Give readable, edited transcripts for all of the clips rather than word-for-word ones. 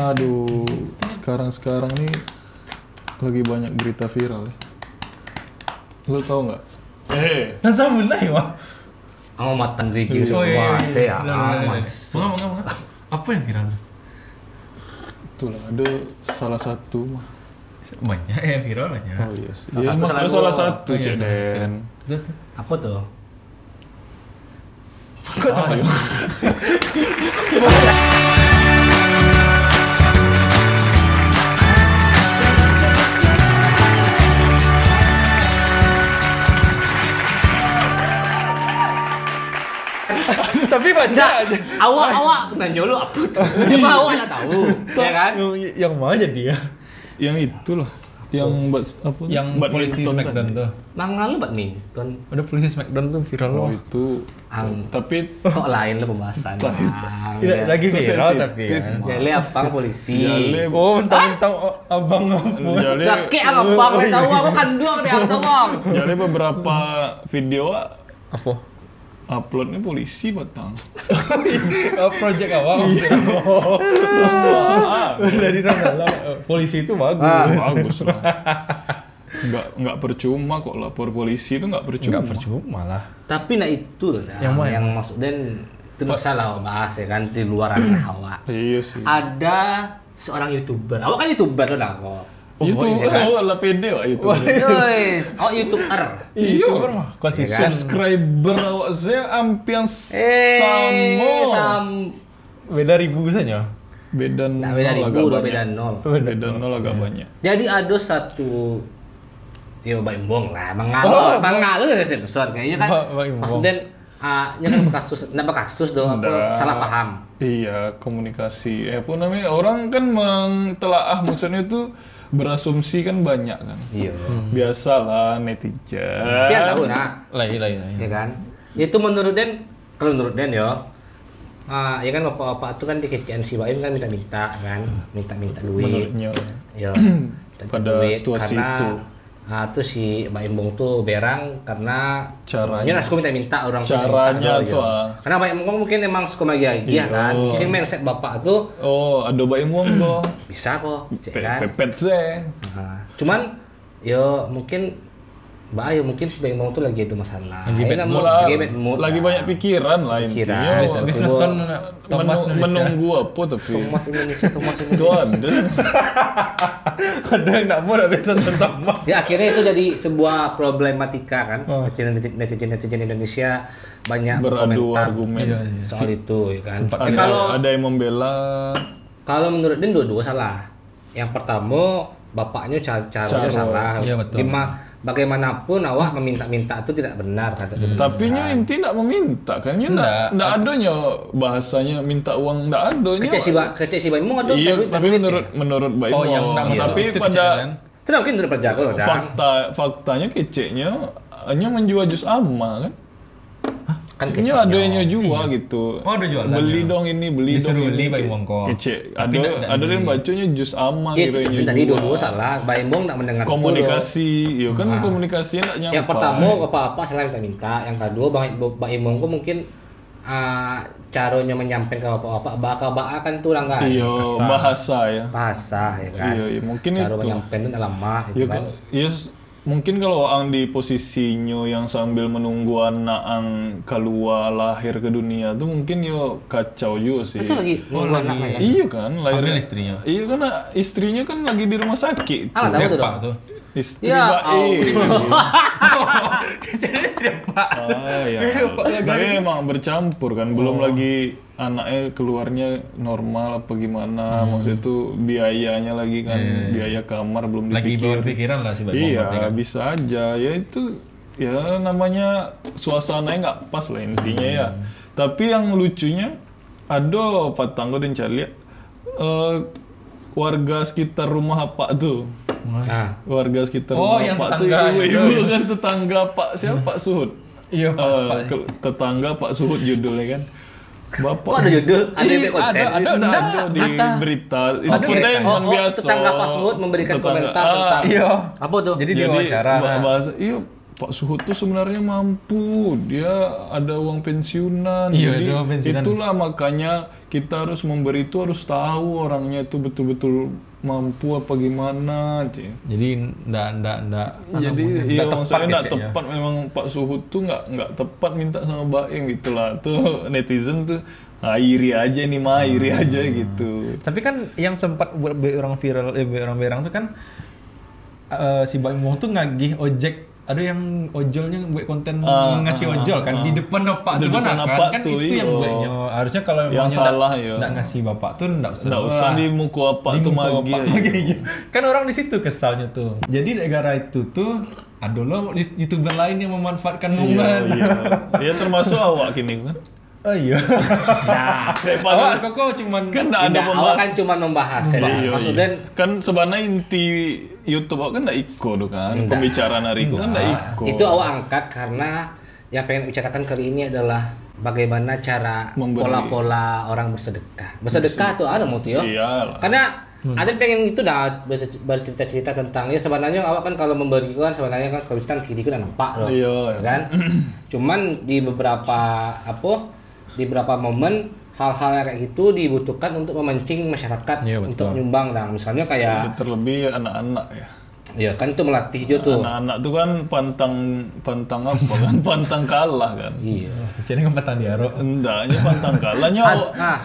Aduh, sekarang nih lagi banyak berita viral ya. Lo tau nggak? Nasa mulai wah. Ang matang review semua saya. Mengapa? Apa yang viral? Itulah ada salah satu mah. Banyak yang viral banyak. Oh iya sih. Salah satu Cek Den. Apa tuh? Kok tahu? Tapi banyak aja. Awak nanya lu apa tuh? Coba awak nggak tahu, ya kan? Yang mana dia? Yang itulah. Yang apa? Yang polisi Smackdown tuh. Mangga lu badminton. Ada polisi Smackdown tuh viral Oh loh. itu. Tapi Kok lain lo pembahasan? Lagi Itu viral sensitif. tapi kan. Jadi abang polisi. Jale, Oh, mentang-mentang abang apa? Jale, Lah kayak abang yang tahu aku kandung deh abang bang. Jale beberapa video Apa? uploadnya polisi batang. Project awal. Dari nama polisi itu bagus. Bagus lah. Nggak percuma kok lapor polisi itu nggak percuma. Enggak percuma lah. Tapi nah itu loh, Yang mana? yang maksud dan itu nggak salah bahas ya kan di luar ranah awak. Iya sih. Ada seorang youtuber, awak kan youtuber loh lah kok. YouTube lah pede wah YouTube. Guys, oh youtuber. Iya. Konsisten. Subscriber awak saya hampir sama. Beda ribu saja. Beda Nah, beda nol agak ribu, banyak. beda nol. Beda nol agak banyak. Jadi ada satu ya Mbak Imbong lah, Bang Ngalu sih besar kayaknya kan. Mbak Imbong. Maksudnya nya kan kasus dong, apa salah paham. Iya, komunikasi. Apa namanya? Orang kan mentelaah maksudnya itu berasumsi kan banyak kan. Iya. Biasalah netizen. Biar tahu nah, Lain. ya kan. Itu menurut Den, kalau menurut Den ya ya kan bapak-bapak itu kan di kecian si Baim kan minta-minta kan, minta duit. Menurutnya. Ya. Pada situasi karena, itu. Tuh si Mbak Imbong tuh berang karena Caranya. suka minta orang tuh Caranya minta, tuh, karena Mbak Imbong mungkin emang suka bahagia kan, mungkin mindset bapak tuh Oh, ada bayi muang kok. bisa kok, cek kan. Pepet sih. Nah, cuman yo mungkin Mbak Ayu mungkin si Mbak Imbong tuh lagi ada masalah. Lagi bad mood Lah, lagi bad mood. lagi banyak pikiran lah intinya. Habis nonton Thomas Indonesia. Menunggu apa tapi. Thomas Indonesia. Itu ada. Ada yang nak mau habis nonton Thomas. Ya akhirnya itu jadi sebuah problematika kan. Netizen Indonesia banyak Beradu komentar argumen. soal itu ya kan. Sempat Ada yang membela. Kalau menurut Din dua-dua salah. Yang pertama bapaknya caranya salah. Iya, betul. Bagaimanapun awak meminta-minta itu tidak benar kata dia. Tapi nya inti nak meminta kan nya ndak adanya bahasanya minta uang ndak adanya. Kecek si Mbak Imbong ada. Iya, tapi menurut Mbak Oh, yang Imong. nak masuk Tapi itu pada kecil, kan? Itu mungkin dari perjago loh, Dan. faktanya keceknya hanya menjual jus ama kan. Kan Ini ada yang jual gitu. Oh, ada jualan, Beli ya. dong ini, beli Disuruh dong beli ini. Mbak Imong kok. Kecek. Tapi Ada yang bacanya jus ama Iya, kiranya tapi tadi jual. dua-dua salah. Mbak Imbong tak mendengar betul, Komunikasi, ya kan komunikasinya nggak loh. nyampe. Yang pertama apa-apa salah minta-minta. Yang kedua Mbak Imbong kok mungkin caranya menyampaikan ke bapak baka kan tuh lah Iya, bahasa ya. bahasa ya kan. Iya, mungkin cara itu. menyampaikan itu lama Ya, itu kan. mungkin kalau orang di posisinya yang sambil menunggu anak ang keluar lahir ke dunia tuh mungkin yo kacau juga sih. Itu lagi nunggu anaknya kan. Iya kan, lahir Hamil istrinya. Iya kan, istrinya kan lagi di rumah sakit. Ah, tahu tuh Pak dong. tuh. Istri Ya, baik. Jadi istri Pak. Ah, ya. Tapi emang bercampur kan, belum lagi anaknya keluarnya normal apa gimana, maksudnya itu biayanya lagi kan, biaya kamar belum Lagi dipikir. berpikiran lah si Mbak Imbong. Iya, bisa aja. Ya itu ya namanya suasananya nggak pas lah intinya ya. Tapi yang lucunya ada patanggo dan cari warga sekitar rumah apa tuh. Nah, Warga sekitar Oh, rumah yang Pak tuh tetangga itu. ibu kan tetangga Pak siapa Pak Suhud. Iya, Pak. Tetangga Pak Suhud judulnya kan. Bapak kok ada judul? Ada yang konten? ada di berita. Itu infotainment biasa. Tetangga Pak Suhud memberikan komentar tentang Iya. apa tuh? Jadi diwawancara. bahasa iya Pak Suhud tuh sebenarnya mampu, dia ada uang pensiunan. Iya, Jadi ada uang pensiunan. itulah makanya kita harus memberi itu harus tahu orangnya itu betul-betul mampu apa gimana, Ci. Jadi ndak Jadi iya maksudnya nggak gitu ya. tepat memang Pak Suhut tuh nggak tepat minta sama Baim gitulah. Tuh netizen tuh iri aja nih mah iri aja gitu. Tapi kan yang sempat buat orang viral, orang berang tuh kan si Baim Wong tuh ngagih ojek. Ada yang ojolnya buat konten ngasih ojol kan di depan bapak Di tuh depan mana bapak kan tuh, itu yang iya. buatnya harusnya kalau Yang memangnya salah, iya. nggak ngasih bapak tuh nggak Usah di muku apa tuh magi. kan orang di situ kesalnya tuh. Jadi negara itu tuh ada loh youtuber lain yang memanfaatkan momen. Iya termasuk awak kini kan. Oh iya. Nah, Awak kok cuman Kan nggak ada tidak, awak pembahas. kan cuma membahas ya. Iya, Maksudnya iya. Kan sebenarnya inti YouTube awak kan nggak iko tuh kan. Enggak. Pembicaraan hari itu kan nggak iko. itu awak angkat karena yang pengen bicarakan kali ini adalah bagaimana cara Memberi. pola-pola orang bersedekah. Bersedekah tuh ada mau tuh ya. Iyalah. Karena ada yang pengen itu dah bercerita-cerita tentang ya sebenarnya awak kan kalau memberi kan sebenarnya kan kalau kita kiri kan nampak loh. Iya. Ya kan? Cuman di beberapa momen hal-hal yang kayak gitu dibutuhkan untuk memancing masyarakat Iya, betul. untuk nyumbang. Nah, misalnya kayak Terlebih anak-anak ya. ya kan itu melatih juga tuh. Anak-anak tuh kan pantang apa kan? Pantang kalah kan. Iya. jadi ngempatan diaro. Endaknya pantang kalahnya. Ah.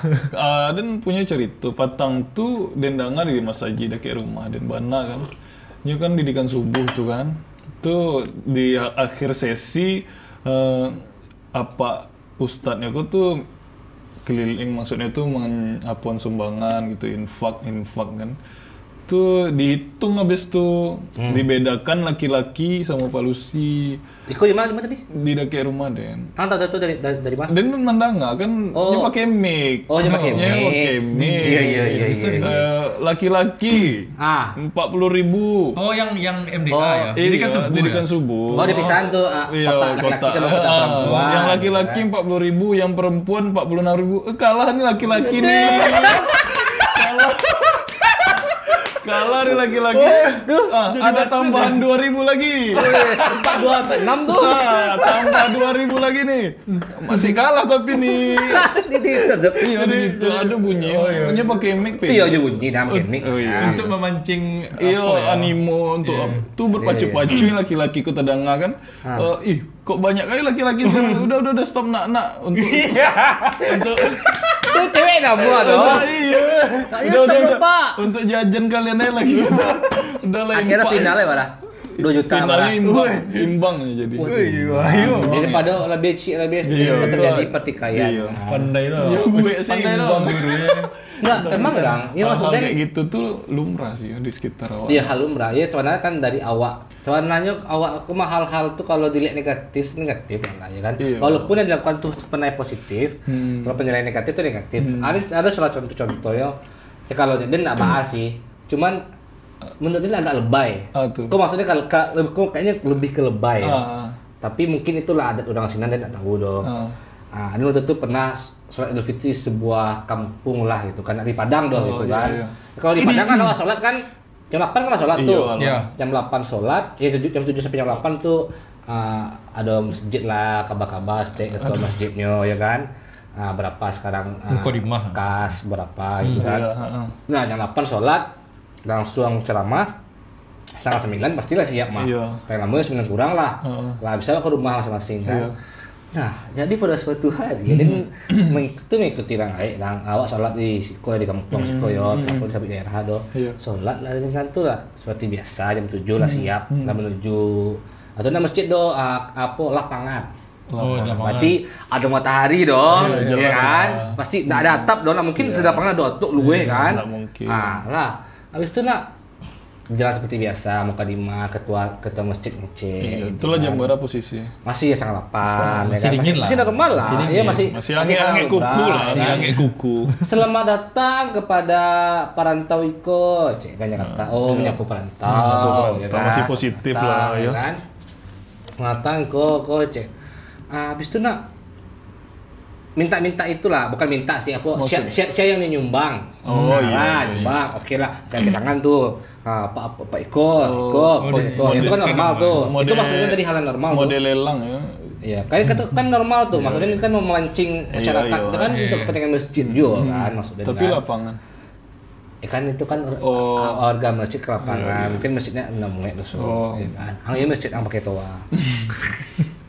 Dan punya cerita patang tuh dendangan di masjid dekat rumah dan bana kan. Ini kan didikan subuh tuh kan. Tuh di akhir sesi apa ustadznya kok tuh keliling maksudnya tuh mengapuan sumbangan gitu infak kan. Tuh dihitung habis tuh dibedakan laki-laki sama palusi Iko di mana tadi? di dekat rumah Den. Ah, tahu dari mana? Dan mandanga kan dia pakai mic. Oh, dia pakai Dia mic. pakai mic. Iya. Laki-laki Ah. 40.000. Oh yang MDA Oh, ya. Jadi kan subuh. Didikan subuh. Oh, dipisahan tuh Iya, laki-laki sama kota Ah, perempuan. yang laki-laki 40.000, yang perempuan 46.000. Kalah nih laki-laki nih. Kalah nih laki-laki. Ada tambahan 2.000 lagi. 4, 2, 6 tuh. Tambah 2.000 lagi nih. Masih kalah tapi nih. Iya gitu. Ada bunyi. Bunyi pakai mic. Itu ya aja bunyi nama mic. Oh iya. Untuk memancing Iya, animo untuk tuh berpacu-pacu laki-laki ku tadanga kan. Kok banyak kali laki-laki sekarang. Udah stop nak untuk Itu cewek enggak buat dong. Iya. Udah. Untuk jajan kalian aja lagi. Udah lah. Akhirnya finalnya berapa? 2 juta Finalnya malah. imbang jadi. Daripada lebih terjadi pertikaian. Iya. pandai loh. Ya gue sih imbang gurunya. Enggak, emang dong. Ya Hal-hal maksudnya kayak gitu tuh lumrah sih ya di sekitar awak. dia halumrah ya sebenarnya kan dari awak. Sebenarnya awak aku mah hal-hal tuh kalau dilihat negatif lah ya kan. Iya. Walaupun yang dilakukan tuh sebenarnya positif, kalau penilaian negatif tuh negatif. Ada salah contoh ya. Ya kalau dia enggak bahas sih. Cuman menurut dia agak lebay. Tuh. Kok maksudnya kalau kok kayaknya lebih ke lebay. Ya. Ah. Tapi mungkin itulah adat orang Sinan dan enggak tahu dong. Ini waktu itu pernah sholat Idul Fitri sebuah kampung lah gitu kan di Padang dong gitu kan. iya. Kalau di Padang kan awal sholat kan jam 8 kan sholat Iya, tuh. Iya. Jam 8 sholat, ya jam 7 sampai jam 8 tuh ada masjid lah, kabar-kabar stay ke masjidnya ya kan. Berapa sekarang Mukodimah. kas berapa gitu kan. Iya, Nah, jam 8 sholat langsung ceramah. Setengah 9 pastilah siap mah. Iya. Paling lama 9 kurang lah. Lah bisa ke rumah masing-masing kan. Iya. Nah, jadi pada suatu hari dan mengikuti rangai awak sholat di Siko di kampung Siko ya, ataupun di daerah do. Iya. Sholat lah jam 1 lah seperti biasa jam 7 lah siap lah menuju atau masjid do lapangan. Oh, Berarti ada matahari dong, Iya, ya jelas kan? lah. Pasti enggak ada atap dong, mungkin di lapangan ada otuk luwe kan. nggak mungkin. Lah, habis itu jalan seperti biasa, mukadimah, ketua masjid ngecek. Iya, itulah jam berapa posisi? Masih ya setengah 8, Masih dingin lah. Masih normal lah. Masih Iya, dingin. masih Angin kuku halal, lah, kan? angin kuku. Selamat datang kepada perantau Iko, cek kan kata. Oh, menyapu perantau, ya kan? Masih positif lah, ya. Kan? Selamat datang Iko, cek. Habis itu minta itulah, bukan minta sih aku siapa yang nyumbang. Oh, iya. Nyumbang. Oke lah, tangan tuh. Pak Iko. Itu kan normal tuh. Itu maksudnya dari hal yang normal. Model lelang ya. Iya, kan normal tuh. Maksudnya ini kan mau memancing masyarakat, iya. itu kan untuk kepentingan masjid juga kan maksudnya. Tapi kan. lapangan. Kan itu kan warga masjid ke lapangan, mungkin masjidnya 6 menit tuh, ya kan. Hanya masjid yang pakai toa.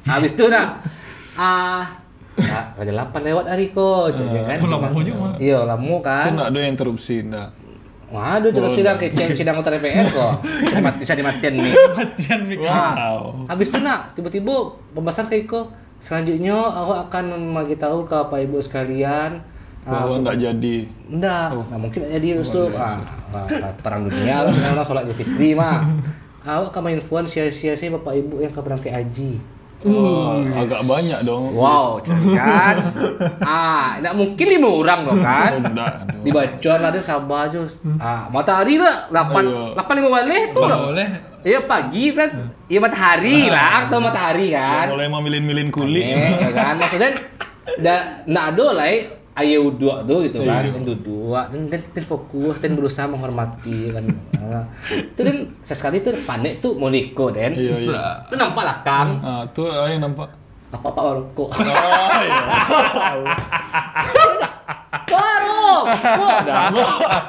Habis itu ada 8 lewat hari kok, jadi kan. Lama juga. Iya, lama kan. Itu nggak ada yang interupsi, enggak. Waduh, terus sidang kecil, sidang antar DPR kok. Bisa dimatiin nih. Matian mikir. Wow. Habis itu tiba-tiba pembahasan kayak kok. Selanjutnya aku akan memberitahu ke Bapak Ibu sekalian Bahwa nggak jadi. enggak, nah mungkin aja dia rusuk perang dunia lah sekarang sholat Idul Fitri mah. Awak akan menginfokan sia-sia Bapak Ibu yang berangkat haji. Agak banyak dong. Wow, kan? Enggak mungkin 5 orang dong kan? Enggak. Dibaca ada sabar aja. Matahari lah 8.5 balik tuh. Boleh. Iya pagi kan. Iya matahari lah atau matahari kan. Mulai memilin-milin kulit. Ya kan maksudnya enggak ada lah ayo dua tuh gitu kan, dua dan fokus dan berusaha menghormati kan. Itu dan sesekali tuh panik tuh mau niko dan Iya. itu nampak lah Kang. Tuh yang nampak. Apa rokok. Iya. Baru,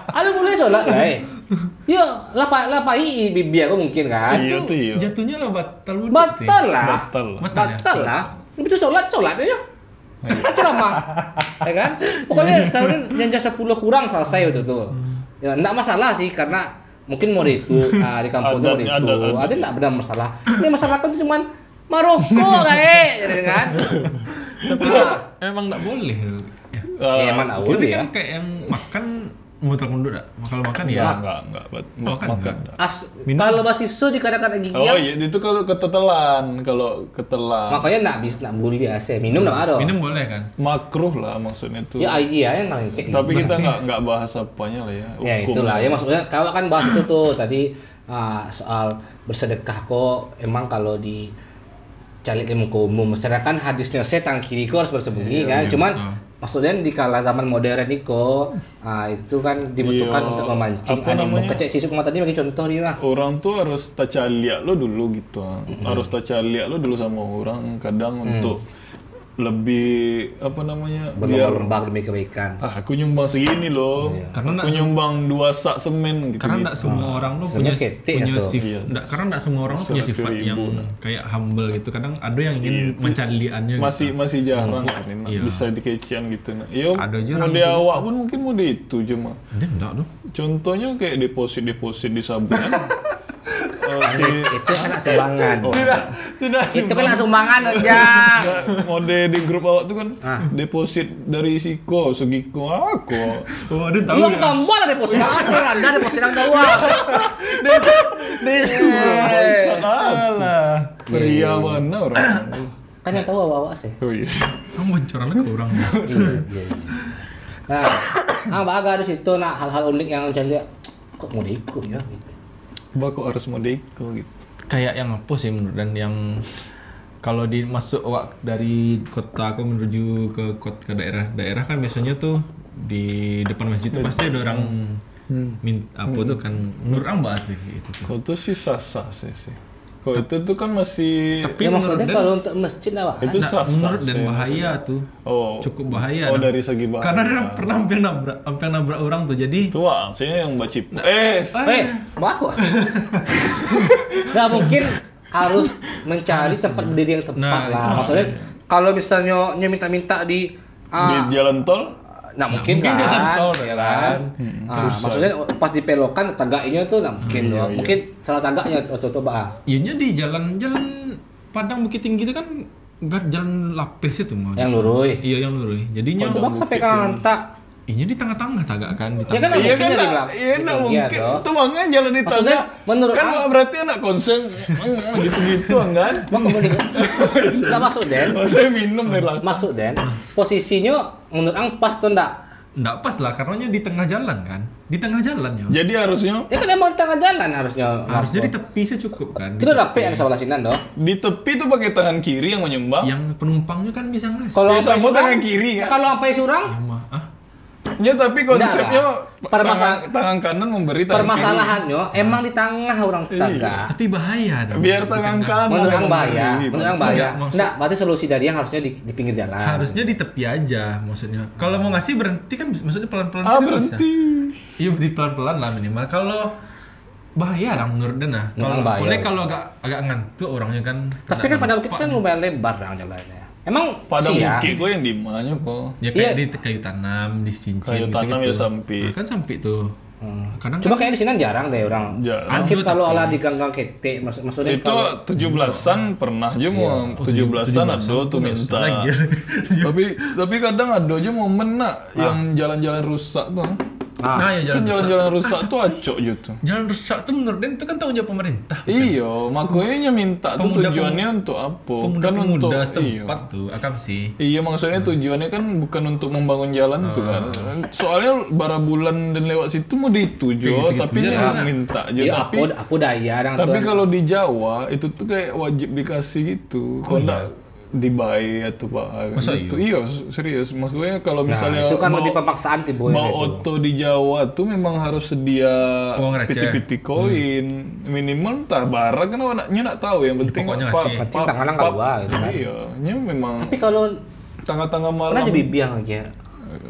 ada boleh sholat lah. Ya, lapai bibi aku mungkin kan. Iya tuh iya. Jatuhnya lah batal wudhu. Batal lah. Batal. Lah. Itu sholat aja. Ceramah, ya kan? Pokoknya selalu yang jasa 10 kurang selesai itu tuh. Ya enggak masalah sih karena mungkin mau itu di kampung tuh itu. Ada enggak benar masalah. Ini masalah kan cuman Maroko kayak, ya kan? Tapi emang nggak boleh. Ya emang enggak boleh Tapi ya. kan kayak yang makan muter mundur dah. Kalau makan ya. Enggak. Makan Makan. Kalau mahasiswa dikatakan gigi. Oh iya, itu kalau ketetelan. Makanya enggak boleh di AC. Minum enggak ada. Minum boleh kan? Makruh lah maksudnya tuh. Ya iya yang paling cek. Tapi kita nggak bahas apanya lah ya. Ya itulah ya maksudnya kalau kan bahas itu tuh tadi soal bersedekah kok emang kalau di calik ilmu umum sedangkan hadisnya setan kiri kok harus bersembunyi kan cuman maksudnya di kala zaman modern itu itu kan dibutuhkan untuk memancing animo kecek sisuk mata tadi bagi contoh nih lah orang tuh harus tacalia lo dulu gitu harus tacalia lo dulu sama orang kadang untuk lebih apa namanya berlomba demi kebaikan. Aku nyumbang segini loh. Karena aku nyumbang 2 sak semen gitu. Karena enggak semua orang tuh punya sifat. Karena enggak semua orang punya sifat yang kayak humble gitu. Kadang ada yang ingin mencaliannya masih jarang kan bisa dikecian gitu. Ya ada aja mode awak pun mungkin mode itu cuma. Enggak tuh. Contohnya kayak deposit di Sabuan. Itu kena sumbangan. Tidak. Itu kena sumbangan aja. Mode di grup awak tuh kan deposit dari Siko, Sugiko, aku. Oh, ada tahu. Belum tambah lah deposit aku, Anda deposit yang tahu. Salah. Pria mana orang? Kan yang tahu awak sih. Oh iya. Kamu bocoran ke orang. Nah, baga ada situ hal-hal unik yang jadi kok mau diikut ya gitu. Kok harus modeko gitu. Kayak yang apa sih menurut dan yang kalau masuk dari kota aku menuju ke daerah kan biasanya tuh di depan masjid tuh pasti ada orang apa tuh kan menurut banget gitu. Kau tuh sih sah-sah sih. Kau itu tuh kan masih tapi ya maksudnya kalau untuk masjid lah itu sah-sah menurut dan bahaya tuh. Cukup bahaya. Dari segi bahaya. Karena dia pernah hampir nabrak orang tuh. Jadi tua, saya yang bacip. Aku. Nggak mungkin harus mencari tempat berdiri yang tepat lah. Maksudnya kalau misalnya minta-minta di jalan tol, nah mungkin kan, jalan tol ya kan. Maksudnya pas dipelokan tagaknya tuh nah mungkin mungkin salah tagaknya atau Ianya di jalan Padang Bukit Tinggi itu kan enggak jalan lapis itu mah. Yang lurus. Iya yang lurus. Jadinya coba sampai Kantak. Ianya di tengah-tengah tagak kan di Ya kan iya kan enggak mungkin. Itu mangga jalan di tengah. Menurut kan berarti anak konsen gitu-gitu kan. Enggak masuk Den. Saya minum dari langsung. Maksud Den, posisinya menurut ang pas tuh enggak? Enggak pas lah, karenanya di tengah jalan kan. Di tengah jalan ya. Jadi harusnya ya kan emang di tengah jalan harusnya. Harusnya di tepi cukup kan. Itu rapi yang sebelah sini dong. Di tepi tuh pakai tangan kiri yang menyumbang. Yang penumpangnya kan bisa ngasih. Kalau sampai tangan kiri kan. Kalau sampai surang? Ya mah Ya tapi konsepnya tangan kanan memberi tangan kiri. Permasalahannya emang di tengah orang tetangga. Tapi bahaya dong. Biar tangan kanan. Menurut yang yang bahaya, memberi, menurut yang Bang. bahaya. Maksud- Enggak, berarti solusi dari yang harusnya di pinggir jalan. Harusnya di tepi aja maksudnya. Kalau mau ngasih berhenti kan maksudnya pelan-pelan Ah, sih kan berhenti. bisa. Iya di pelan-pelan lah minimal. Kalau bahaya lah menurut Dana. Kalau bahaya. boleh kalau agak ngantuk orangnya kan. Tapi kan pada bukit kan lumayan lebar dong jalannya. Emang Pada sih ya. bukit gue yang di mana kok. Ya kayak di kayu tanam, di cincin Kayu tanam ya sampai. Nah, kan sampai tuh. Kadang Cuma kan kayak di sini jarang deh orang. Jarang. Mungkin Ada, kalau tapi- ala di gang-gang ketek maksudnya Itu kalau 17-an pernah aja mau 17-an ada tuh minta. lagi. Tapi kadang ada aja momen nak yang jalan-jalan rusak tuh. Nah, ya Kan jalan rusak. jalan-jalan rusak tuh acok gitu. Jalan rusak tuh menurut Dan itu kan tanggung jawab pemerintah. Iya, makanya minta tuh Pemuda- tujuannya untuk apa? Pemuda-pemuda untuk setempat tuh akan sih. Iya maksudnya tujuannya kan bukan untuk membangun jalan tuh kan. Soalnya bara bulan dan lewat situ mau dituju, Gitu-gitu tapi aja dia lah. minta aja. ya Tapi apa daya orang tapi tuh. kalau di Jawa itu tuh kayak wajib dikasih gitu. Kalau enggak dibayar atau apa Masa gitu. Iya, serius. Maksudnya kalau misalnya itu kan mau- lebih pemaksaan tipe mau oto di Jawa tuh memang harus sedia Uang receh. piti-piti koin minimal entah barang kan anaknya nak tahu yang penting Pokoknya apa ngasih. Penting tangan nggak luar gitu kan. iya nya memang Tapi kalau tengah-tengah pernah malam jadi biang lagi ya.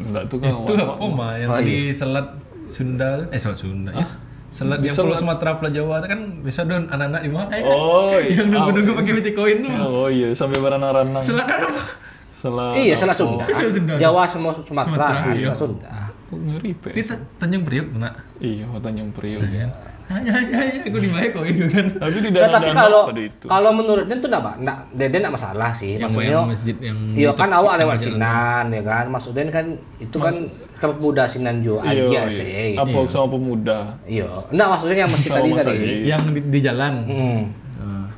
enggak tuh Itu kan apa mah yang Oh, di Selat Sunda? Selat Sunda ya. Selat yang Pulau Sumatera, Pulau Jawa itu kan bisa don anak-anak di mana? oh Yang nunggu-nunggu pakai piti koin tuh. oh iya sampai baranang-ranang Selat apa? Selat Iya, salah Sunda. Salah Sunda. Jawa semua Sumatera, Sumatera, iya. salah Sunda. oh, ngeri pe Kita Tanjung Priok nak. iya Tanjung Priok Aku dibayar koin kan. tapi di Nah, tapi danau kalau pada itu kalau menurut Den tuh enggak Deden enggak masalah sih. Yang Maksudnya yang masjid yang iya kan awak lewat jalan. Sinan ya kan. Maksudnya kan itu kan pemuda Sinan juga iya, aja sih. apa sama pemuda Iya. Enggak maksudnya yang masjid Sama tadi Mas tadi. Haji. Yang di jalan.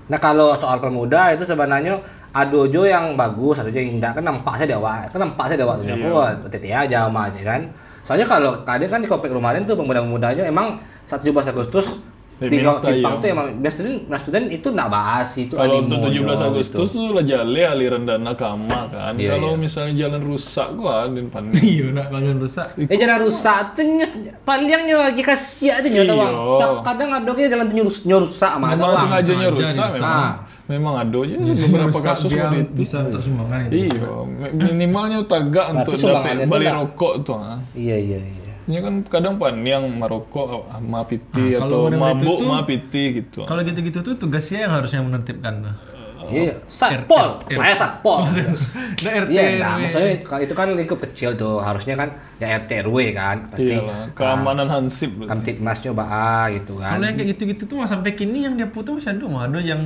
Nah kalau soal pemuda itu sebenarnya adojo yang bagus, adojo yang indah kan nampak saya dewa, tuh aku tete aja sama aja kan. Soalnya kalau kadang kan di komplek rumahan tuh pemuda-pemudanya emang 17 Agustus di Diminta, Simpang iya. tuh emang biasanya itu enggak bahas itu kalau animonya untuk 17 Agustus gitu. tuh lah jale aliran dana kama kan. Iya, Kalau iya. misalnya jalan rusak gua dan panik. Iya nak kalau rusak. Jangan rusak tuh panjangnya lagi kasihan tuh nyoto Iya. bang. Kadang ada kayak jalan rusak mah. Memang Bang. sengajanya sengaja rusak dirusak. memang. Memang ada aja beberapa Rusak kasus dia seperti itu. bisa untuk sumbangan itu. Iya, minimalnya tagak untuk sumbangannya dapat tuh balik nggak- rokok tuh. Ah. Iya. Ini kan kadang yang merokok, ma piti Nah, atau kalau model itu mabuk, tuh- ma piti gitu. Kalau gitu-gitu tuh tugasnya yang harusnya menertibkan tuh. Iya. Satpol, saya satpol. Nah RT. Iya, nah, RW. maksudnya itu kan lingkup kecil tuh, harusnya kan ya RT RW kan, pasti Iyalah, keamanan hansip. Kamtibmas coba gitu kan. Kalau yang kayak gitu-gitu tuh mah sampai kini yang dia putus masih ada mah ada yang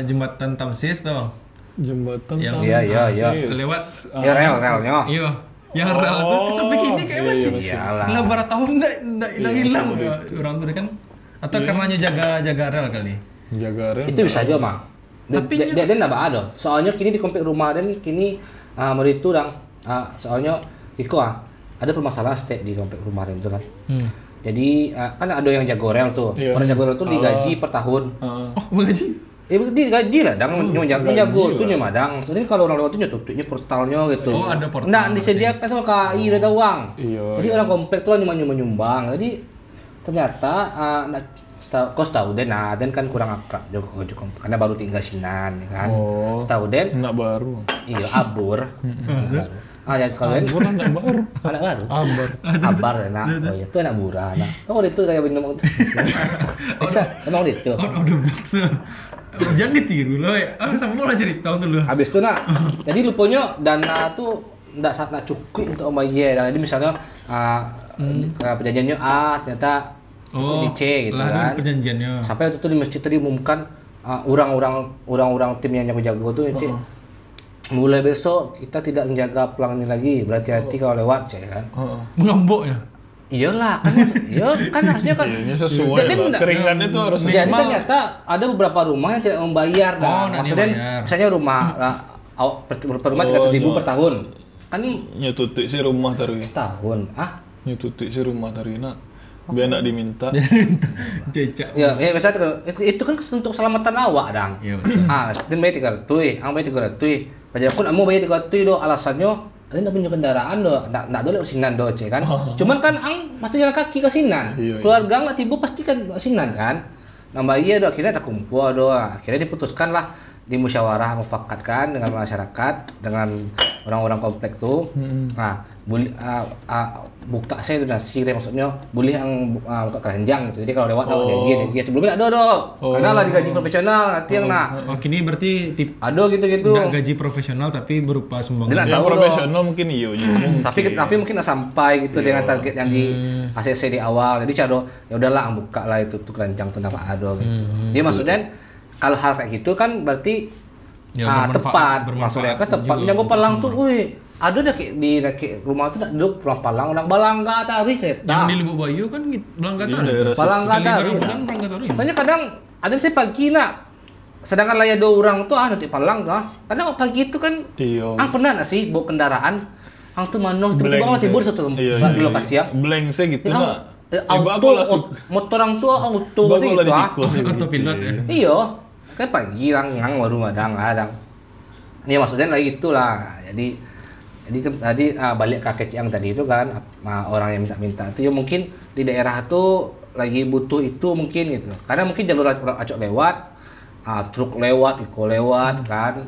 jembatan Tamsis tuh. Jembatan Yang- Iya. Lewat Ya relnya. iya yang rel tuh sampai kini kayak iya, masih. iya, Iyalah. Lah berapa tahun enggak hilang-hilang orang tuh kan. Atau karenanya jaga rel kali. jaga rel. Itu bisa aja mah. Tapi Dia enggak ada. Soalnya kini di komplek rumah dan kini meritu dang. Soalnya iko ada permasalahan stek di komplek rumah itu kan. Jadi kan ada yang jago rel tuh. Iya. Orang jago rel tuh digaji per tahun. Ah. Oh, mengaji. Dia gaji lah, dang menjago tuh nyamadang. Soalnya kalau orang lewat tuh nyetutnya portalnya gitu. Oh, ada portal. Nggak disediakan sama KAI udah uang. Iya. Jadi orang komplek tuh nyumbang. Jadi ternyata kos tahu Den, Den kan kurang akrab Joko karena baru tinggal Sinan ya kan. Oh. Tahu Den, Anak baru. iya abur. Anak baru. Jadi sekalian Abur anak baru. anak baru. Abar. Abar anak. Oh iya, itu anak burah anak. Oh itu kayak begini ngomong tuh. Bisa, emang itu. Out of the box. Jangan ditiru loh ya. Sama lah cerita dulu. Habis itu jadi lupanya dana tuh nggak cukup untuk membayar. Jadi misalnya perjanjiannya A ternyata cukup di C gitu lah, ada kan. perjanjiannya. Sampai waktu itu di masjid tadi diumumkan orang-orang tim yang jago-jago tuh C. Mulai besok kita tidak menjaga pelang ini lagi. Berhati-hati kalau lewat C kan. Lombok ya. Iyalah kan, kan harusnya kan. Ini sesuai Jadi lah. enggak- Keringannya tuh harus Jadi ternyata ada beberapa rumah yang tidak membayar dah. nggak Maksudnya dibayar. misalnya rumah per rumah 300.000 per tahun. Kan nyetutik si rumah tadi. setahun. Nyetutik si rumah tadi nak. Biar nak diminta. Cecak. Ya, misalnya itu kan untuk keselamatan awak dang. Iya betul. Dan bayar 300, ang bayar 300. Pada aku nak mau bayar 300 do alasannya Ada punya kendaraan do, nak do lewat Sinan do cek kan. Cuman kan ang pasti jalan kaki ke Sinan. Keluarga nggak tiba pasti kan ke Sinan kan. Nambah iya do akhirnya tak kumpul do. Akhirnya diputuskan lah di musyawarah mufakatkan dengan masyarakat dengan orang-orang komplek tuh. Nah, bukta saya itu nasi maksudnya boleh yang buka keranjang gitu. Jadi kalau lewat janji sebelumnya ada karena lah digaji profesional nanti yang kini berarti ada gitu-gitu. Nggak gaji profesional tapi berupa sumbangan. Yang profesional mungkin iya. Tapi mungkin nggak sampai gitu dengan target yang di ACC di awal. Jadi cara ya udahlah buka lah itu tuh keranjang tuh nama ada gitu. Dia maksudnya kalau hal kayak gitu kan berarti tepat maksudnya kan tepat. Yang gue palang tuh, ada dah di rumah tuh duduk pulang palang orang balangga tarik Yang di Lubuk Bayu kan balangga tarik. Balangga tarik. Soalnya kadang ada sih pagi nak, sedangkan layar 2 orang tuh nanti palang tuh. Kadang pagi itu kan, pernah nggak sih bawa kendaraan, tuh manong tiba-tiba tidur satu di lokasi ya. Blank saya gitu lah. Motor orang tua auto sih itu. Autopilot. Iya, kan pagi ngang baru kadang. Ya maksudnya lagi itulah. Jadi tadi balik ke Keciang tadi itu kan orang yang minta itu ya mungkin di daerah tuh lagi butuh itu mungkin gitu. Karena mungkin jalur acok lewat, truk lewat, iko lewat kan.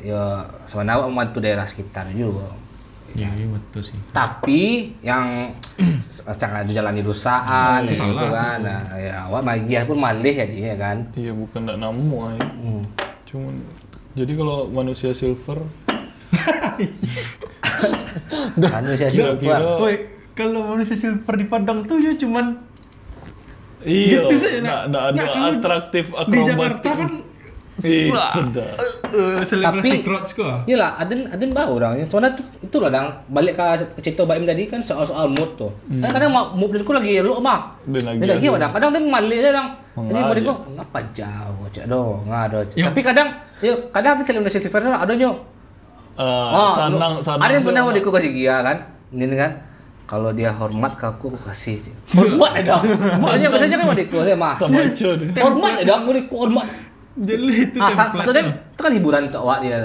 Ya sebenarnya membantu daerah sekitar juga. Iya betul sih. Tapi yang sangat jalan di rusaan gitu kan. Nah, ya awak magiah pun malih ya dia kan. Iya bukan ndak namu ya. Cuman jadi kalau manusia silver manusia silver. Woi, kalau manusia silver di Padang tuh ya cuman gitu saja. Nggak ada atraktif akrobatik. Di Jakarta kan sedap. Selebrasi crotch kok. Iyalah, Aden bau orangnya. Soalnya itu lah dang balik ke cerita Baim tadi kan soal mood tuh. Kadang mood aku lagi lu mah. Dan lagi kadang dia malih dang. Jadi pada gua ngapa jauh cak do, ngado. Tapi kadang kita lihat silver ada nyo. Sanang. Ada yang pernah mau diku kasih dia kan. Ini kan. Kalau dia hormat ke aku kasih. Hormat ya dang. Makanya biasanya kan mau diku saya mah. Hormat ya dang, mau diku hormat. Jadi itu maksudnya itu kan hiburan untuk awak dia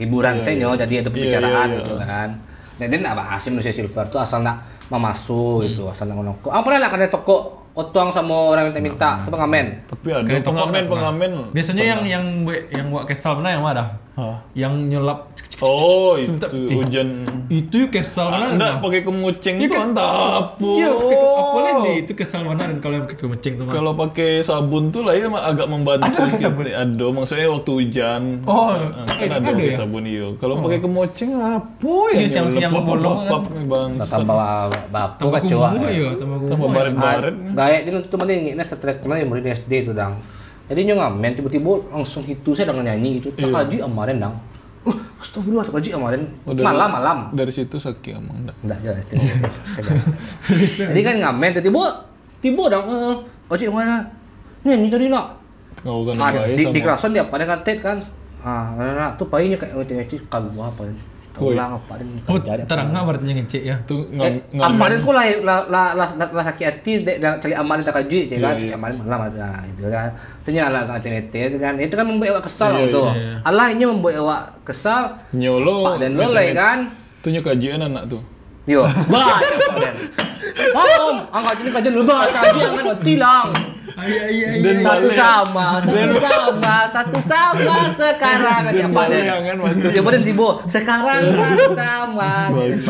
hiburan saya jadi ada pembicaraan gitu kan. Jadi nak bahas manusia silver tuh asal nak memasuk gitu, asal nak ngomong. Pernah lah kan toko otuang sama orang minta itu pengamen. Tapi ada pengamen. Biasanya yang buat kesal mana yang mana? Yang nyelap. Oh itu hujan. Itu kesal mana? Enggak pakai kemuceng itu antap. Iya pakai apalagi itu kesal mana kalau pakai kemuceng tuh. Kalau pakai sabun tuh lah ya agak membantu sedikit. Ada maksudnya waktu hujan. Kan ada pakai sabun iyo. Kalau pakai kemuceng apa ya? Siang-siang bolong kan. Tambah bapu kacau. Tambah baret-baret. Gaya dia tuh mana yang setrek mana yang murid SD itu dang. Jadi ngamen tiba-tiba langsung itu saya dengan nyanyi itu tak kaji amarin dang. Astagfirullah tak kaji amarin. Malam. Dari situ sakit emang enggak jelas. Jadi kan ngamen tiba dang kaji mana? Nyanyi tadi nak. Kau kan di kerason dia pada katet kan. Tuh painya kayak ngecek kagak apa. Ulang apa dan terang nggak berarti ngecek ya tuh amarin kok lah sakit hati cari amarin tak kaji kan amarin malam ada itu kan ternyata lah itu kan membuat awak kesal tuh Allah ini membuat awak kesal nyolo dan loleh kan tuh kajian anak tuh yo om angkat ini kajian lu kaji anak tilang Iya. Satu sama sekarang aja pada. Coba dan Zibo sekarang sama. Jadi